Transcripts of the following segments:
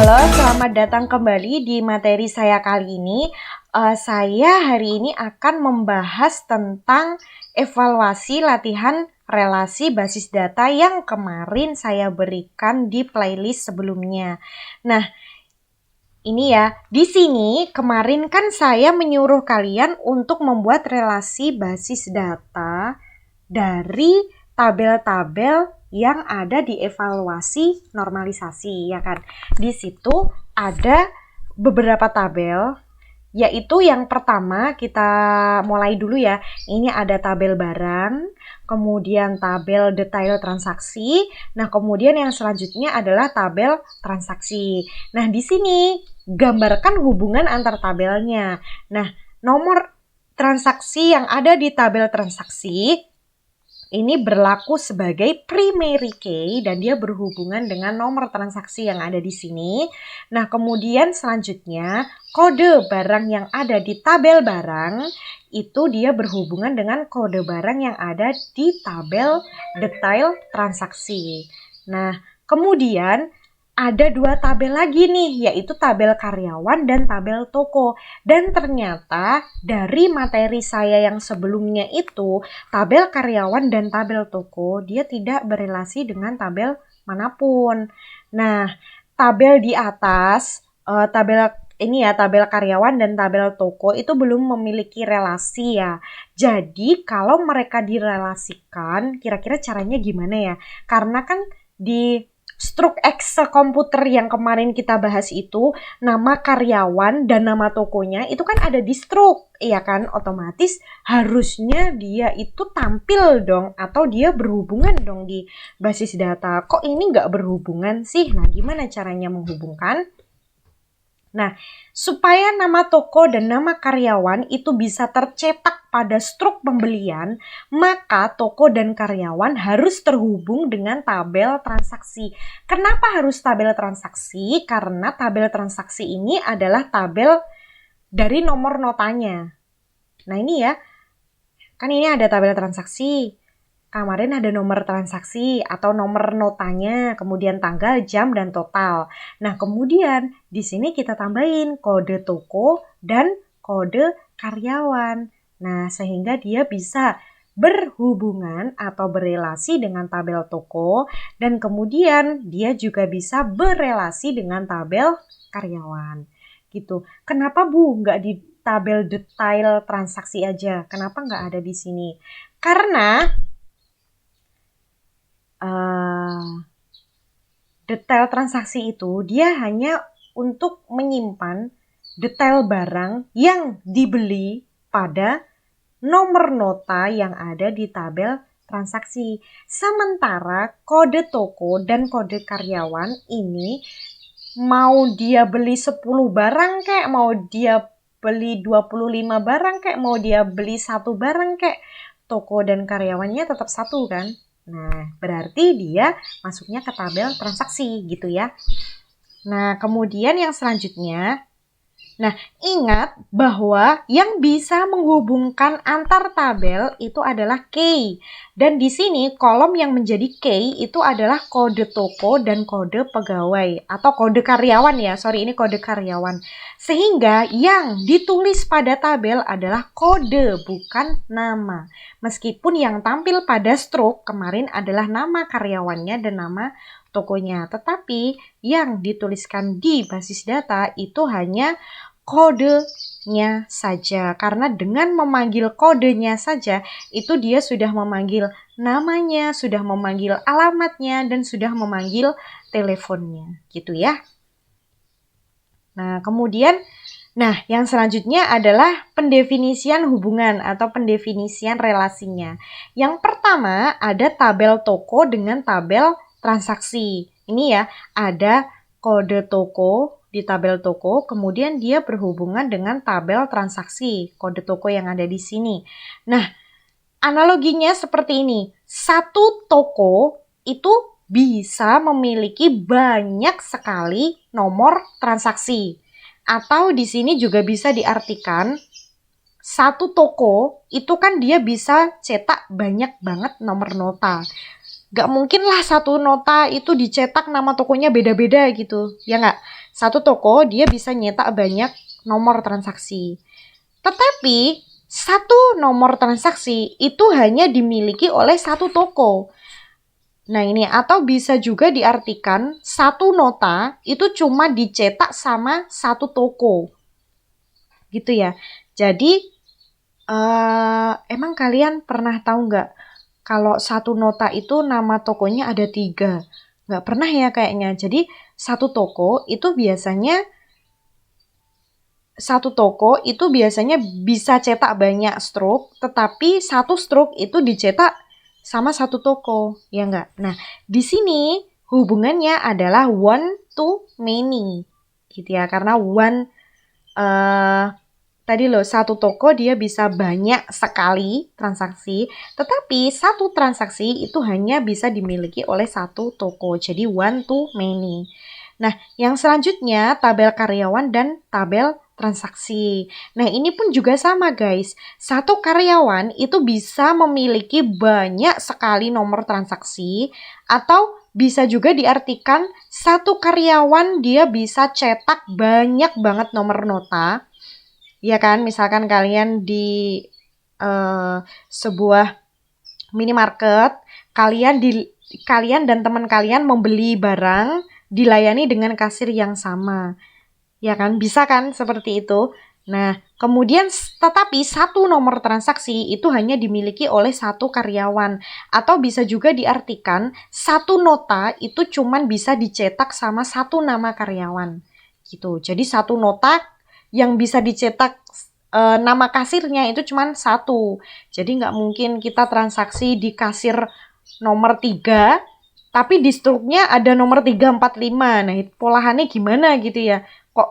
Halo, selamat datang kembali di materi saya kali ini. Saya hari ini akan membahas tentang evaluasi latihan relasi basis data yang kemarin saya berikan di playlist sebelumnya. Nah, ini ya, di sini kemarin kan saya menyuruh kalian untuk membuat relasi basis data dari tabel-tabel yang ada di evaluasi normalisasi, ya kan. Di situ ada beberapa tabel, yaitu yang pertama kita mulai dulu ya. Ini ada tabel barang, kemudian tabel detail transaksi. Nah, kemudian yang selanjutnya adalah tabel transaksi. Nah, di sini gambarkan hubungan antar tabelnya. Nah, nomor transaksi yang ada di tabel transaksi ini berlaku sebagai primary key dan dia berhubungan dengan nomor transaksi yang ada di sini. Nah, kemudian selanjutnya kode barang yang ada di tabel barang itu dia berhubungan dengan kode barang yang ada di tabel detail transaksi. Nah, kemudian ada dua tabel lagi nih, yaitu tabel karyawan dan tabel toko. Dan ternyata dari materi saya yang sebelumnya itu, tabel karyawan dan tabel toko, dia tidak berelasi dengan tabel manapun. Nah, tabel di atas, tabel karyawan dan tabel toko itu belum memiliki relasi ya. Jadi kalau mereka direlasikan, kira-kira caranya gimana ya? Karena kan di struk Excel komputer yang kemarin kita bahas itu, nama karyawan dan nama tokonya itu kan ada di struk, iya kan? Otomatis harusnya dia itu tampil dong, atau dia berhubungan dong di basis data. Kok ini nggak berhubungan sih? Nah, gimana caranya menghubungkan? Nah, supaya nama toko dan nama karyawan itu bisa tercetak pada struk pembelian, maka toko dan karyawan harus terhubung dengan tabel transaksi. Kenapa harus tabel transaksi? Karena tabel transaksi ini adalah tabel dari nomor notanya. Nah, ini ya, kan ini ada tabel transaksi. Kemarin ada nomor transaksi atau nomor notanya, kemudian tanggal, jam, dan total. Nah, kemudian di sini kita tambahin kode toko dan kode karyawan. Nah, sehingga dia bisa berhubungan atau berelasi dengan tabel toko, dan kemudian dia juga bisa berelasi dengan tabel karyawan. Gitu. Kenapa Bu nggak di tabel detail transaksi aja? Kenapa nggak ada di sini? Karena detail transaksi itu dia hanya untuk menyimpan detail barang yang dibeli pada nomor nota yang ada di tabel transaksi. Sementara kode toko dan kode karyawan ini mau dia beli 10 barang kek, mau dia beli 25 barang kek, mau dia beli 1 barang kek, toko dan karyawannya tetap satu kan? Nah, berarti dia masuknya ke tabel transaksi gitu ya. Nah, kemudian yang selanjutnya, nah ingat bahwa yang bisa menghubungkan antar tabel itu adalah key. Dan di sini kolom yang menjadi key itu adalah kode toko dan kode pegawai atau kode karyawan ya. Sorry, ini kode karyawan. Sehingga yang ditulis pada tabel adalah kode, bukan nama. Meskipun yang tampil pada struk kemarin adalah nama karyawannya dan nama tokonya. Tetapi yang dituliskan di basis data itu hanya kodenya saja. Karena dengan memanggil kodenya saja, itu dia sudah memanggil namanya, sudah memanggil alamatnya, dan sudah memanggil teleponnya. Gitu ya. Nah, kemudian, yang selanjutnya adalah pendefinisian hubungan atau pendefinisian relasinya. Yang pertama ada tabel toko dengan tabel transaksi. Ini ya, ada kode toko di tabel toko, kemudian dia berhubungan dengan tabel transaksi, kode toko yang ada di sini. Nah, analoginya seperti ini. Satu toko itu bisa memiliki banyak sekali nomor transaksi. Atau di sini juga bisa diartikan satu toko itu kan dia bisa cetak banyak banget nomor nota. Nggak mungkin lah satu nota itu dicetak nama tokonya beda-beda gitu. Ya nggak? Satu toko dia bisa nyetak banyak nomor transaksi. Tetapi satu nomor transaksi itu hanya dimiliki oleh satu toko. Nah ini, atau bisa juga diartikan satu nota itu cuma dicetak sama satu toko. Gitu ya. Jadi emang kalian pernah tahu nggak kalau satu nota itu nama tokonya ada 3? Nggak pernah ya kayaknya. Jadi satu toko itu biasanya bisa cetak banyak stroke, tetapi satu stroke itu dicetak sama satu toko, ya nggak? Nah, di sini hubungannya adalah one to many, gitu ya. Karena one tadi loh, satu toko dia bisa banyak sekali transaksi, tetapi satu transaksi itu hanya bisa dimiliki oleh satu toko. Jadi one to many. Nah, yang selanjutnya tabel karyawan dan tabel transaksi. Nah, ini pun juga sama guys. Satu karyawan itu bisa memiliki banyak sekali nomor transaksi, atau bisa juga diartikan satu karyawan dia bisa cetak banyak banget nomor nota. Ya kan, misalkan kalian di sebuah minimarket, kalian dan teman kalian membeli barang, dilayani dengan kasir yang sama. Ya kan, bisa kan seperti itu. Nah, kemudian tetapi satu nomor transaksi itu hanya dimiliki oleh satu karyawan, atau bisa juga diartikan satu nota itu cuman bisa dicetak sama satu nama karyawan. Gitu. Jadi satu nota yang bisa dicetak nama kasirnya itu cuma satu. Jadi nggak mungkin kita transaksi di kasir nomor 3, tapi di struknya ada nomor 3, 4, 5. Nah, polahannya gimana gitu ya? Kok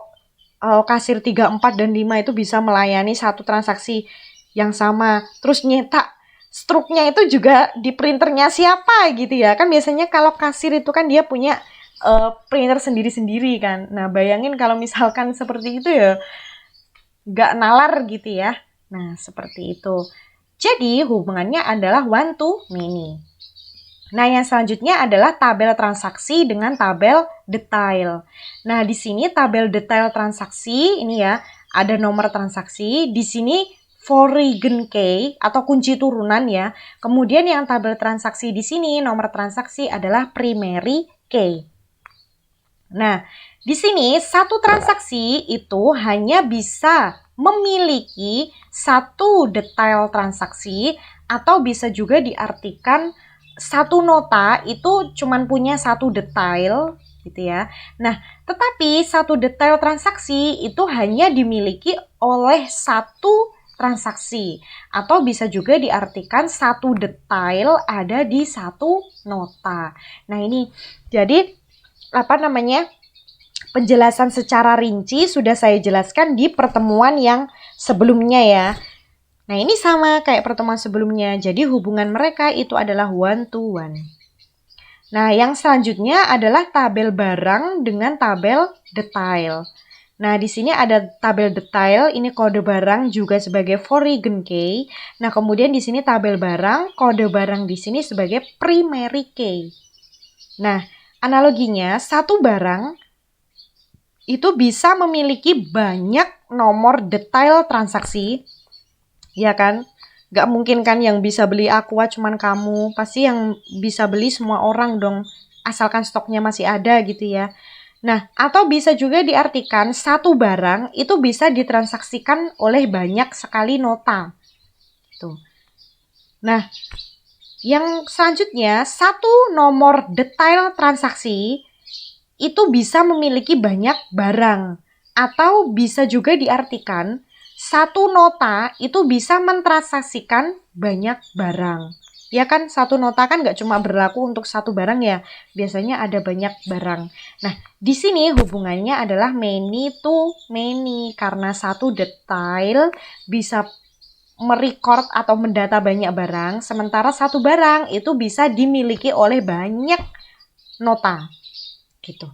kasir 3, 4, dan 5 itu bisa melayani satu transaksi yang sama. Terus nyetak struknya itu juga di printernya siapa gitu ya? Kan biasanya kalau kasir itu kan dia punya printer sendiri-sendiri kan. Nah, bayangin kalau misalkan seperti itu ya, nggak nalar gitu ya. Nah, seperti itu. Jadi, hubungannya adalah one to many. Nah, yang selanjutnya adalah tabel transaksi dengan tabel detail. Nah, di sini tabel detail transaksi ini ya, ada nomor transaksi. Di sini foreign key atau kunci turunan ya. Kemudian yang tabel transaksi di sini nomor transaksi adalah primary key. Nah, di sini satu transaksi itu hanya bisa memiliki satu detail transaksi, atau bisa juga diartikan satu nota itu cuma punya satu detail gitu ya. Nah, tetapi satu detail transaksi itu hanya dimiliki oleh satu transaksi, atau bisa juga diartikan satu detail ada di satu nota. Nah, ini jadi penjelasan secara rinci sudah saya jelaskan di pertemuan yang sebelumnya ya. Nah, ini sama kayak pertemuan sebelumnya. Jadi hubungan mereka itu adalah one to one. Nah, yang selanjutnya adalah tabel barang dengan tabel detail. Nah, di sini ada tabel detail, ini kode barang juga sebagai foreign key. Nah, kemudian di sini tabel barang, kode barang di sini sebagai primary key. Nah, analoginya satu barang itu bisa memiliki banyak nomor detail transaksi, ya kan? Gak mungkin kan yang bisa beli Aqua cuman kamu, pasti yang bisa beli semua orang dong, asalkan stoknya masih ada gitu ya. Nah, atau bisa juga diartikan satu barang itu bisa ditransaksikan oleh banyak sekali nota. Gitu. Nah, yang selanjutnya, satu nomor detail transaksi itu bisa memiliki banyak barang, atau bisa juga diartikan satu nota itu bisa mentransaksikan banyak barang. Ya kan, satu nota kan nggak cuma berlaku untuk satu barang ya, biasanya ada banyak barang. Nah, di sini hubungannya adalah many to many, karena satu detail bisa merecord atau mendata banyak barang, sementara satu barang itu bisa dimiliki oleh banyak nota. Gitu.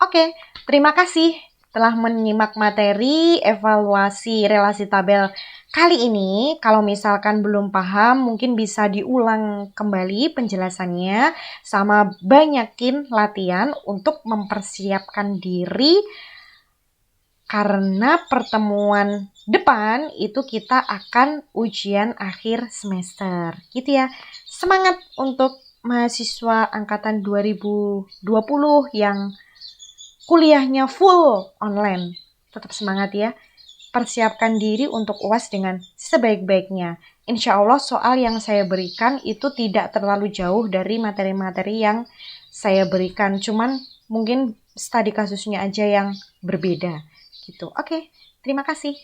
Oke, terima kasih telah menyimak materi evaluasi relasi tabel kali ini. Kalau misalkan belum paham, mungkin bisa diulang kembali penjelasannya, sama banyakin latihan untuk mempersiapkan diri karena pertemuan depan itu kita akan ujian akhir semester. Gitu ya. Semangat untuk mahasiswa angkatan 2020 yang kuliahnya full online. Tetap semangat ya. Persiapkan diri untuk UAS dengan sebaik-baiknya. Insya Allah soal yang saya berikan itu tidak terlalu jauh dari materi-materi yang saya berikan. Cuman mungkin studi kasusnya aja yang berbeda gitu. Oke, terima kasih.